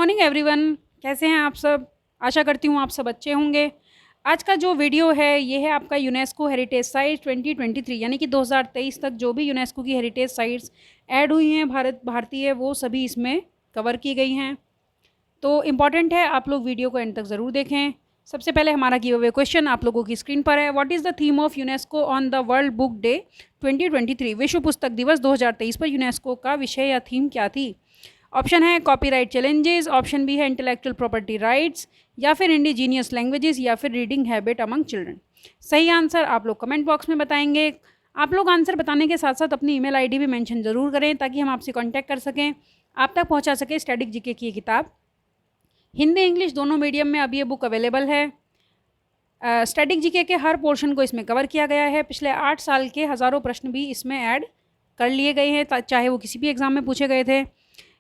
Morning everyone, कैसे हैं आप सब। आशा करती हूँ आप सब अच्छे होंगे। आज का जो वीडियो है ये है आपका यूनेस्को हेरिटेज साइट 2023 यानी कि 2023 तक जो भी यूनेस्को की हेरिटेज साइट्स ऐड हुई हैं भारतीय वो सभी इसमें कवर की गई हैं। तो इम्पॉर्टेंट है आप लोग वीडियो को एंड तक ज़रूर देखें। सबसे पहले हमारा गिव अवे क्वेश्चन आप लोगों की स्क्रीन पर है। What is the theme of UNESCO on the world book day 2023? विश्व पुस्तक दिवस 2023 पर यूनेस्को का विषय या थीम क्या थी? ऑप्शन है कॉपीराइट चैलेंजेस, ऑप्शन बी है इंटेलेक्चुअल प्रॉपर्टी राइट्स, या फिर इंडिजीनियस लैंग्वेजेस, या फिर रीडिंग हैबिट अमंग चिल्ड्रन। सही आंसर आप लोग कमेंट बॉक्स में बताएंगे। आप लोग आंसर बताने के साथ साथ अपनी ईमेल आईडी भी मेंशन ज़रूर करें ताकि हम आपसे कांटेक्ट कर सकें, आप तक पहुंचा सकें स्टैटिक जीके की किताब। हिंदी इंग्लिश दोनों मीडियम में अब ये बुक अवेलेबल है। स्टैटिक जीके के हर पोर्शन को इसमें कवर किया गया है। पिछले 8 साल के हज़ारों प्रश्न भी इसमें ऐड कर लिए गए हैं, चाहे वो किसी भी एग्ज़ाम में पूछे गए थे।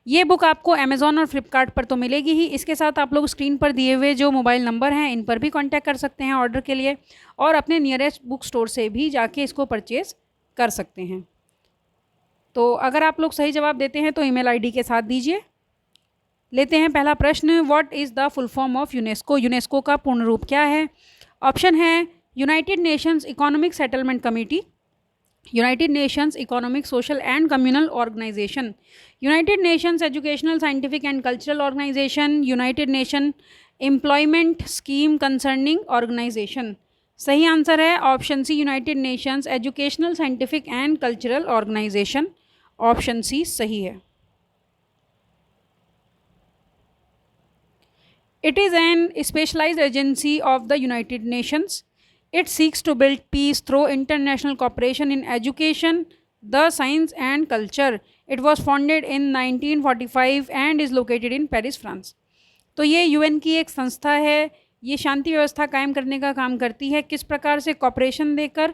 ये बुक आपको अमेज़ॉन और फ्लिपकार्ट पर तो मिलेगी ही, इसके साथ आप लोग स्क्रीन पर दिए हुए जो मोबाइल नंबर हैं इन पर भी कांटेक्ट कर सकते हैं ऑर्डर के लिए, और अपने नियरेस्ट बुक स्टोर से भी जाके इसको परचेज़ कर सकते हैं। तो अगर आप लोग सही जवाब देते हैं तो ईमेल आईडी के साथ दीजिए। लेते हैं पहला प्रश्न। What is the full form of UNESCO? UNESCO का पूर्ण रूप क्या है? ऑप्शन है United Nations economic settlement committee, United Nations economic social and communal organisation, United Nations educational scientific and cultural organisation, United Nation employment scheme concerning organisation. सही answer है option C United Nations educational scientific and cultural organisation. Option C सही है। It is an specialised agency of the United Nations. It seeks to build peace through international cooperation in education, the science and culture. It was founded in 1945 and is located in Paris, France. तो ये UN की एक संस्था है, ये शांति व्यवस्था कायम करने का काम करती है। किस प्रकार से? कॉपरेशन देकर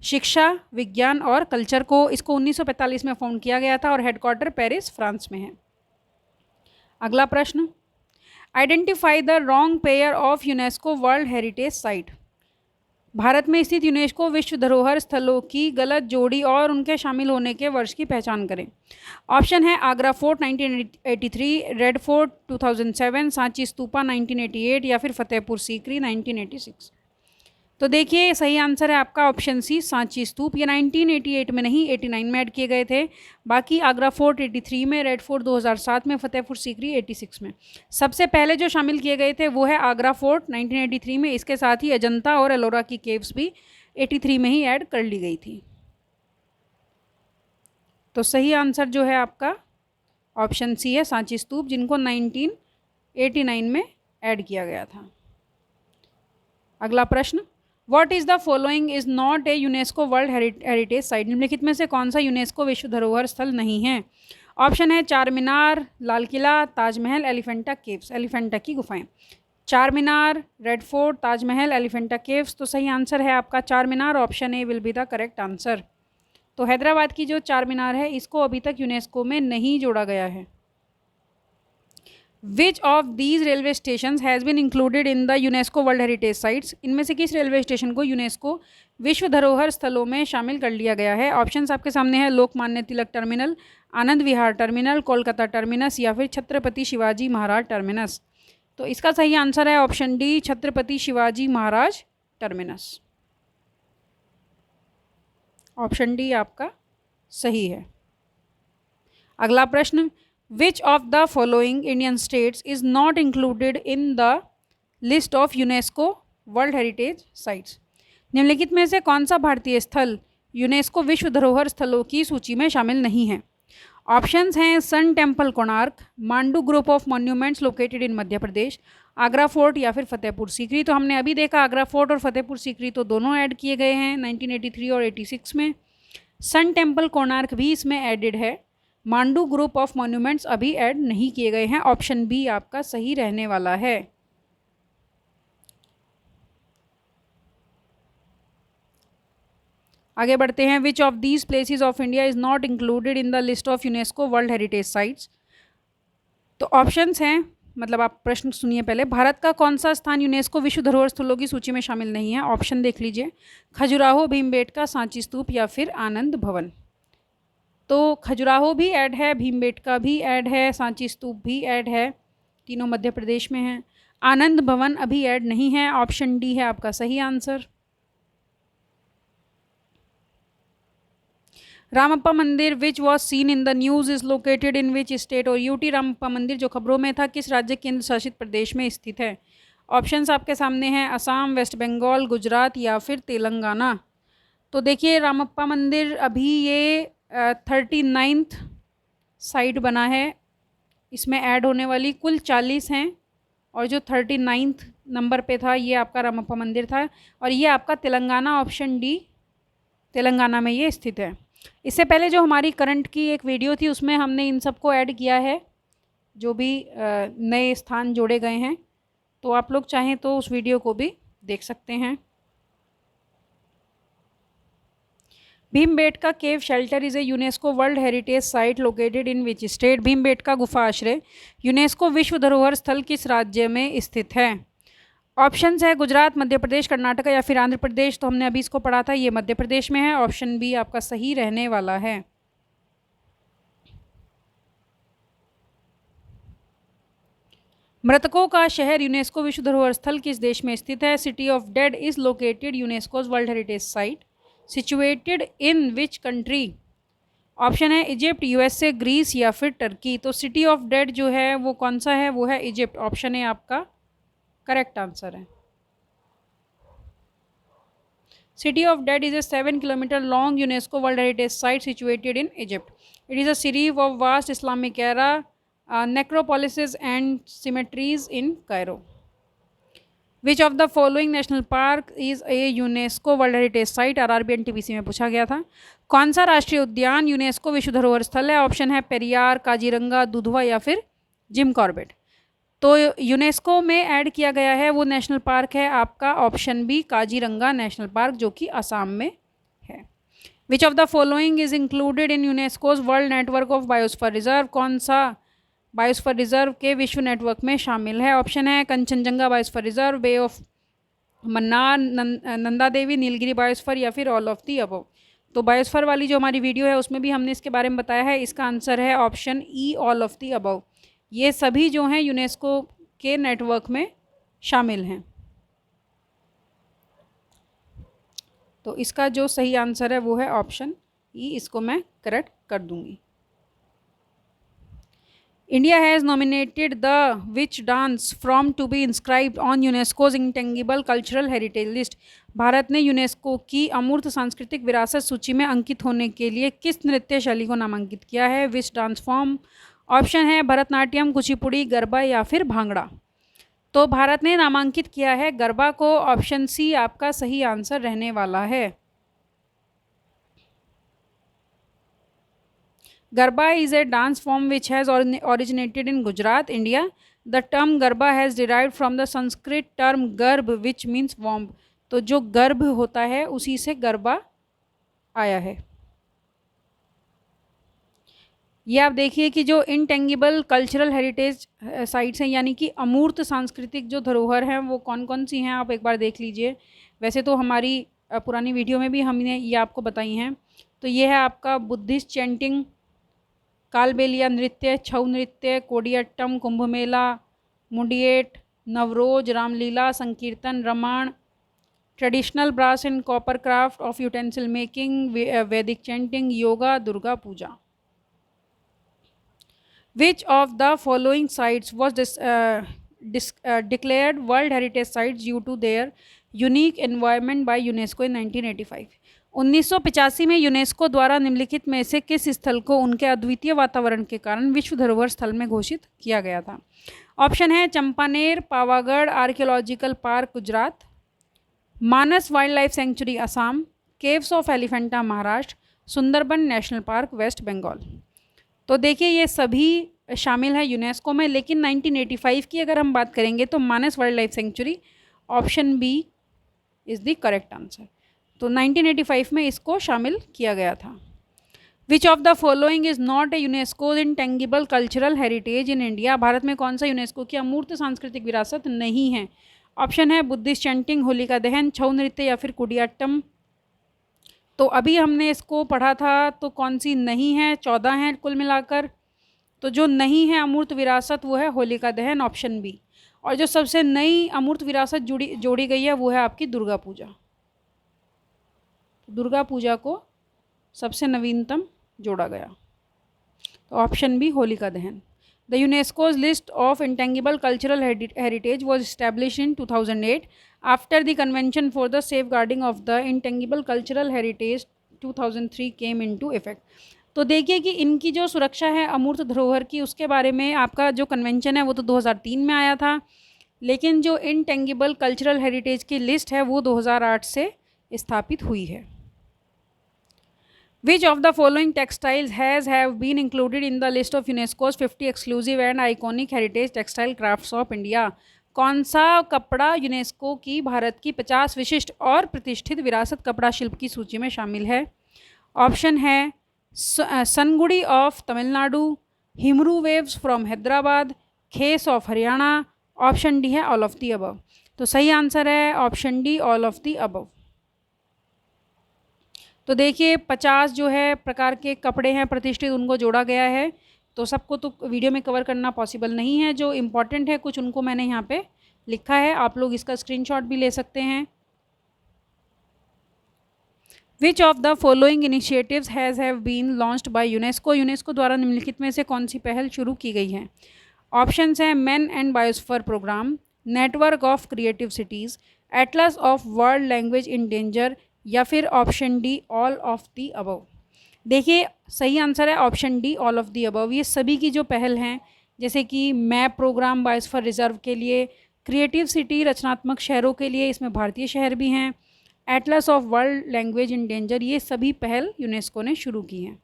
शिक्षा, विज्ञान और कल्चर को। इसको 1945 में फाउंड किया गया था और हेडक्वार्टर पेरिस, फ्रांस में है। अगला प्रश्न। Identify the wrong pair of UNESCO world heritage site. Bharat में स्थित यूनेस्को विश्व धरोहर स्थलों की गलत जोड़ी और उनके शामिल होने के वर्ष की पहचान करें। ऑप्शन है Agra fort 1983, red fort 2007, Sanchi stupa 1988, या फिर फतेहपुर सीकरी 1986। तो देखिए सही आंसर है आपका ऑप्शन सी सांची स्तूप। ये 1988 में नहीं 89 में ऐड किए गए थे। बाकी आगरा फोर्ट 83 में, रेड फोर्ट 2007 में, फतेहपुर सीकरी 86 में। सबसे पहले जो शामिल किए गए थे वो है आगरा फोर्ट 1983 में। इसके साथ ही अजंता और एलोरा की केव्स भी 83 में ही ऐड कर ली गई थी। तो सही आंसर जो है आपका ऑप्शन सी है सांची स्तूप, जिनको 1989 में ऐड किया गया था। अगला प्रश्न। What is the following is not a UNESCO World Heritage Site? निम्नलिखित में से कौन सा यूनेस्को विश्व धरोहर स्थल नहीं है? ऑप्शन है चार मीनार, लाल किला, ताजमहल, एलिफेंटा केव्स, एलिफेंटा की गुफाएं। Char Minar, red fort, Taj Mahal, Elephanta caves. तो सही आंसर है आपका Char Minar. Option A will be the correct answer. तो हैदराबाद की जो चार मीनार है इसको अभी तक यूनेस्को में नहीं जोड़ा गया है। Which of these railway station has been included in the UNESCO world heritage sites? इनमें से किस रेलवे स्टेशन को यूनेस्को विश्व धरोहर स्थलों में शामिल कर लिया गया है? ऑप्शंस आपके सामने है Lokmanya Tilak terminal, Anand Vihar terminal, Kolkata terminus, या फिर छत्रपति शिवाजी महाराज टर्मिनस। तो इसका सही आंसर है option D Chhatrapati Shivaji Maharaj terminus. Option D आपका सही है। अगला प्रश्न। Which of the following Indian states is not included in the list of UNESCO World Heritage Sites? निम्नलिखित में से कौन सा भारतीय स्थल यूनेस्को विश्व धरोहर स्थलों की सूची में शामिल नहीं है? ऑप्शंस हैं sun temple Konark, Mandu group of monuments located in Madhya Pradesh, Agra fort, या फिर फतेहपुर सीकरी। तो हमने अभी देखा आगरा फोर्ट और फतेहपुर सीकरी तो दोनों ऐड किए गए हैं 1983 और 86 में। सन टेम्पल कोणार्क भी इसमें एडेड है। मांडू ग्रुप ऑफ मॉन्यूमेंट्स अभी ऐड नहीं किए गए हैं। ऑप्शन बी आपका सही रहने वाला है। आगे बढ़ते हैं। Which of these places of India is not included in the list of UNESCO world heritage sites? तो ऑप्शंस हैं, मतलब आप प्रश्न सुनिए पहले। भारत का कौन सा स्थान यूनेस्को विश्व धरोहर स्थलों की सूची में शामिल नहीं है? ऑप्शन देख लीजिए। खजुराहो, भीमबेटका, सांची स्तूप, या फिर आनंद भवन। तो खजुराहो भी ऐड है, भीमबेटका भी ऐड है, सांची स्तूप भी ऐड है, तीनों मध्य प्रदेश में हैं। आनंद भवन अभी ऐड नहीं है, ऑप्शन डी है आपका सही आंसर। रामप्पा मंदिर which was seen in the news is located in which state, और यूटी रामप्पा मंदिर जो खबरों में था किस राज्य केंद्र शासित प्रदेश में स्थित है। ऑप्शंस आपके सामने हैं, असम, वेस्ट बंगाल, गुजरात या फिर तेलंगाना। तो देखिए रामप्पा मंदिर अभी ये 39th साइट बना है, इसमें ऐड होने वाली कुल 40 हैं, और जो 39th नंबर पे था ये आपका रामप्पा मंदिर था, और ये आपका तेलंगाना, ऑप्शन डी तेलंगाना में ये स्थित है। इससे पहले जो हमारी करंट की एक वीडियो थी उसमें हमने इन सबको ऐड किया है, जो भी नए स्थान जोड़े गए हैं, तो आप लोग चाहें तो उस वीडियो को भी देख सकते हैं। Bhimbetka cave shelter is a UNESCO world heritage site located in which state. Bhimbetka गुफा आश्रय यूनेस्को विश्व धरोहर स्थल किस राज्य में स्थित है। ऑप्शंस है गुजरात, मध्य प्रदेश, कर्नाटक या फिर आंध्र प्रदेश। तो हमने अभी इसको पढ़ा था, ये मध्य प्रदेश में है, ऑप्शन बी आपका सही रहने वाला है। मृतकों का शहर यूनेस्को विश्व धरोहर स्थल किस देश में स्थित है। City of dead is located UNESCO's world heritage site situated in which country. Option है इजिप्ट, यूएसए, ग्रीस या फिर टर्की। तो सिटी ऑफ डेड जो है वो कौन सा है, वो है इजिप्ट, ऑप्शन ए आपका करेक्ट आंसर है। City of dead is a 7 kilometre long UNESCO world heritage site situated in Egypt. It is a series of vast Islamic era necropolises and cemeteries in Cairo. Which of the following national park is a UNESCO World Heritage Site? RRB NTPC में पूछा गया था। कौन सा राष्ट्रीय उद्यान UNESCO विश्व धरोहर स्थल है। ऑप्शन है पेरियार, काजीरंगा, दुधवा या फिर जिम कॉर्बेट। तो यूनेस्को में ऐड किया गया है वो नेशनल पार्क है आपका option B Kaziranga national park, जो कि असम में है। Which of the following is included in UNESCO's world network of biosphere reserve. कौन सा बायोस्फीयर रिजर्व के विश्व नेटवर्क में शामिल है। ऑप्शन है Kanchenjunga biosphere reserve, bay of Mannar, Nanda Devi, Nilgiri biosphere या फिर ऑल ऑफ दी अबव। तो बायोस्फीयर वाली जो हमारी वीडियो है उसमें भी हमने इसके बारे में बताया है, इसका आंसर है option E all of the above. ये सभी जो हैं यूनेस्को के नेटवर्क में शामिल हैं। तो इसका जो सही आंसर है वो है ऑप्शन ई, इसको मैं करेक्ट कर दूंगी। India has nominated the which dance form to be inscribed on UNESCO's intangible cultural heritage list। Bharat ने यूनेस्को की अमूर्त सांस्कृतिक विरासत सूची में अंकित होने के लिए किस नृत्य शैली को नामांकित किया है। Which dance form. ऑप्शन है भरतनाट्यम, कुचिपुड़ी, गरबा या फिर भांगड़ा। तो भारत ने नामांकित किया है गरबा को, ऑप्शन सी आपका सही आंसर रहने वाला है। Garba is a dance form which has originated in Gujarat, India. The term Garba has derived from the Sanskrit term Garb which means womb। तो जो गर्भ होता है उसी से गरबा आया है। ये आप देखिए कि जो इंटेंगिबल कल्चरल हेरिटेज साइट्स हैं, यानी कि अमूर्त सांस्कृतिक जो धरोहर हैं वो कौन कौन सी हैं, आप एक बार देख लीजिए। वैसे तो हमारी पुरानी वीडियो में भी हमने ये आपको बताई हैं। तो ये है आपका बुद्धिस्ट चैंटिंग, कालबेलिया नृत्य, छऊ नृत्य, Koodiyattam, Kumbh Mela, मुंडिएट, Navroz, Ramlila, Sankirtan, Ramayana, traditional brass and copper craft of utensil making, Vedic chanting, yoga, Durga Puja. Which of the following sites was declared world heritage sites due to their unique environment by UNESCO in 1985। 1985 में यूनेस्को द्वारा निम्नलिखित में से किस स्थल को उनके अद्वितीय वातावरण के कारण विश्व धरोहर स्थल में घोषित किया गया था। ऑप्शन है Champaner, Pavagadh archaeological park Gujarat, Manas wild life sanctuary Assam, caves of Elephanta Maharashtra, Sundarban national park West Bengal. तो देखिए ये सभी शामिल है यूनेस्को में, लेकिन 1985 की अगर हम बात करेंगे तो Manas wild life sanctuary, option B is the correct answer. तो 1985 में इसको शामिल किया गया था। Which of the following is not a UNESCO intangible cultural heritage in India. Bharat में कौन सा यूनेस्को की अमूर्त सांस्कृतिक विरासत नहीं है। ऑप्शन है बुद्धिस्ट चैंटिंग, होलिका दहन, छऊ नृत्य या फिर कुडियाट्टम। तो अभी हमने इसको पढ़ा था, तो कौन सी नहीं है, 14 हैं कुल मिलाकर। तो जो नहीं है अमूर्त विरासत वो है होलिका दहन, ऑप्शन बी। और जो सबसे नई अमूर्त विरासत जोड़ी गई है वो है आपकी दुर्गा पूजा। दुर्गा पूजा को सबसे नवीनतम जोड़ा गया, तो option B Holika Dahan. The UNESCO's list of intangible cultural heritage was established in 2008 after the convention for the safeguarding of the intangible cultural heritage 2003 came into effect। तो देखिए कि इनकी जो सुरक्षा है अमूर्त धरोहर की, उसके बारे में आपका जो कन्वेंशन है वो तो 2003 में आया था, लेकिन जो इंटेंगिबल कल्चरल हेरिटेज की लिस्ट है वो 2008 से स्थापित हुई है। Which of the following textiles have been included in the list of UNESCO's 50 exclusive and iconic heritage textile crafts of India? कौन सा कपड़ा यूनेस्को की भारत की 50 विशिष्ट और प्रतिष्ठित विरासत कपड़ा शिल्प की सूची में शामिल है? ऑप्शन है Sungudi of Tamil Nadu, Himroo weaves from Hyderabad, Khes of Haryana, option D है ऑल ऑफ दी अबव। तो सही आंसर है option D, all of the above. तो देखिए 50 जो है प्रकार के कपड़े हैं प्रतिष्ठित, उनको जोड़ा गया है। तो सबको तो वीडियो में कवर करना पॉसिबल नहीं है, जो इम्पॉर्टेंट है कुछ उनको मैंने यहाँ पे लिखा है, आप लोग इसका स्क्रीनशॉट भी ले सकते हैं। Which of the following initiatives have been launched by UNESCO? UNESCO द्वारा निम्नलिखित में से कौन सी पहल शुरू की गई है? ऑप्शंस हैं man and biosphere programme, network of creative cities, atlas of world language in danger, या फिर option D all of the above. देखिए सही आंसर है option D, all of the above. ये सभी की जो पहल हैं, जैसे कि मैप प्रोग्राम बायोस्फीयर रिजर्व के लिए, क्रिएटिव सिटी रचनात्मक शहरों के लिए, इसमें भारतीय शहर भी हैं, Atlas of world language in danger, ये सभी पहल यूनेस्को ने शुरू की हैं।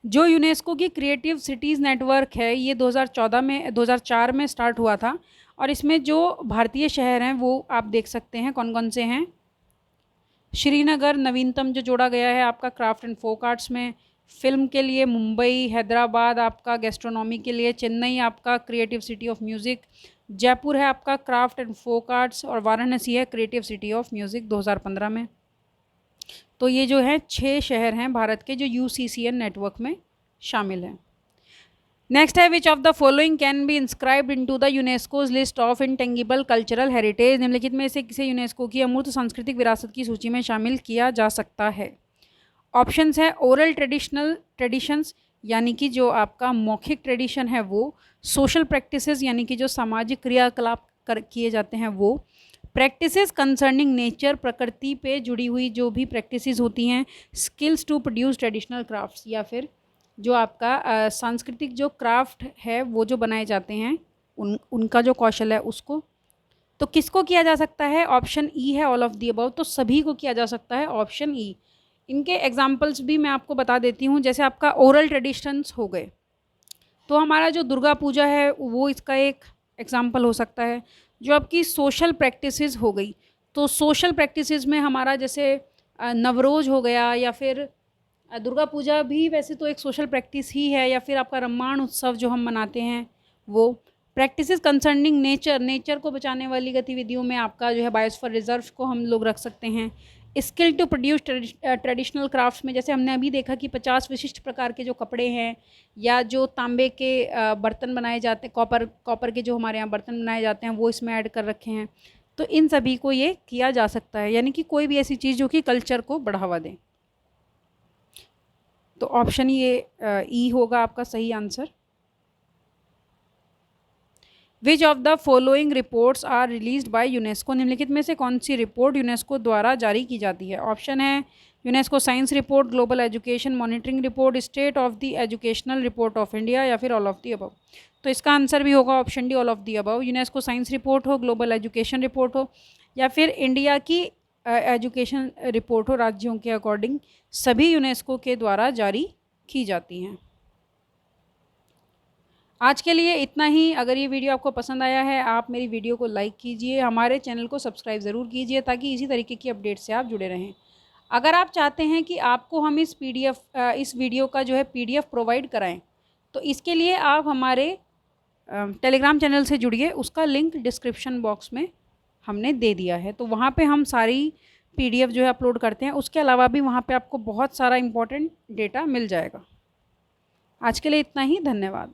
जो यूनेस्को की क्रिएटिव सिटीज़ नेटवर्क है ये 2004 में स्टार्ट हुआ था, और इसमें जो भारतीय शहर हैं वो आप देख सकते हैं कौन कौन से हैं। श्रीनगर नवीनतम जो जोड़ा गया है आपका क्राफ्ट एंड फोक आर्ट्स में, फिल्म के लिए मुंबई, हैदराबाद आपका गैस्ट्रोनॉमी के लिए, चेन्नई आपका creative city of music, Jaipur है आपका क्राफ्ट एंड फोक आर्ट्स, और वाराणसी है क्रिएटिव सिटी ऑफ म्यूज़िक 2015 में। तो ये जो है 6 शहर हैं भारत के जो UCCN नेटवर्क में शामिल हैं। नेक्स्ट है which of the following can be inscribed into the UNESCO's list of intangible cultural heritage? निम्नलिखित में से किसे यूनेस्को की अमूर्त सांस्कृतिक विरासत की सूची में शामिल किया जा सकता है? ऑप्शंस है ओरल ट्रेडिशंस यानी कि जो आपका मौखिक ट्रेडिशन है वो, सोशल प्रैक्टिसेस यानी कि जो सामाजिक क्रियाकलाप किए जाते हैं वो, प्रैक्टिसेस कंसर्निंग नेचर प्रकृति पे जुड़ी हुई जो भी प्रैक्टिसेस होती हैं, skills to produce traditional crafts, या फिर जो आपका सांस्कृतिक जो क्राफ्ट है वो जो बनाए जाते हैं उनका जो कौशल है उसको। तो किसको किया जा सकता है? ऑप्शन ई है ऑल ऑफ दी अबव। तो सभी को किया जा सकता है, ऑप्शन ई। इनके एग्जाम्पल्स भी मैं आपको बता देती हूँ। जैसे आपका ओरल ट्रेडिशंस हो गए, तो हमारा जो दुर्गा पूजा है वो इसका एक एग्जाम्पल हो सकता है। जो आपकी सोशल प्रैक्टिसेस हो गई, तो सोशल प्रैक्टिसेस में हमारा जैसे नवरोज हो गया, या फिर दुर्गा पूजा भी वैसे तो एक सोशल प्रैक्टिस ही है, या फिर आपका रामायण उत्सव जो हम मनाते हैं वो। प्रैक्टिसेस कंसर्निंग नेचर को बचाने वाली गतिविधियों में आपका जो है बायोस्फीयर रिजर्व को हम लोग रख सकते हैं। Skill to produce traditional crafts में जैसे हमने अभी देखा कि 50 विशिष्ट प्रकार के जो कपड़े हैं, या जो तांबे के बर्तन बनाए जाते हैं, कॉपर के जो हमारे यहाँ बर्तन बनाए जाते हैं वो इसमें ऐड कर रखे हैं। तो इन सभी को ये किया जा सकता है, यानी कि कोई भी ऐसी चीज़ जो कि कल्चर को बढ़ावा दें। तो ऑप्शन ये ई होगा आपका सही answer. Which of the following reports are released by UNESCO? निम्नलिखित में से कौन सी रिपोर्ट यूनेस्को द्वारा जारी की जाती है? ऑप्शन है UNESCO science report, global education monitoring report, state of the educational report of India, या फिर ऑल ऑफ द अबव। तो इसका आंसर भी होगा option D, all of the above. UNESCO science report हो, ग्लोबल एजुकेशन रिपोर्ट हो, या फिर इंडिया की एजुकेशन रिपोर्ट हो राज्यों के अकॉर्डिंग, सभी यूनेस्को के द्वारा जारी की जाती हैं। आज के लिए इतना ही। अगर ये वीडियो आपको पसंद आया है, आप मेरी वीडियो को लाइक कीजिए, हमारे चैनल को सब्सक्राइब ज़रूर कीजिए ताकि इसी तरीके की अपडेट से आप जुड़े रहें। अगर आप चाहते हैं कि आपको हम इस वीडियो का जो है PDF प्रोवाइड कराएं, तो इसके लिए आप हमारे टेलीग्राम चैनल से जुड़िए। उसका लिंक डिस्क्रिप्शन बॉक्स में हमने दे दिया है, तो वहाँ पे हम सारी PDF जो है अपलोड करते हैं। उसके अलावा भी वहाँ पे आपको बहुत सारा इम्पोर्टेंट डेटा मिल जाएगा। आज के लिए इतना ही, धन्यवाद।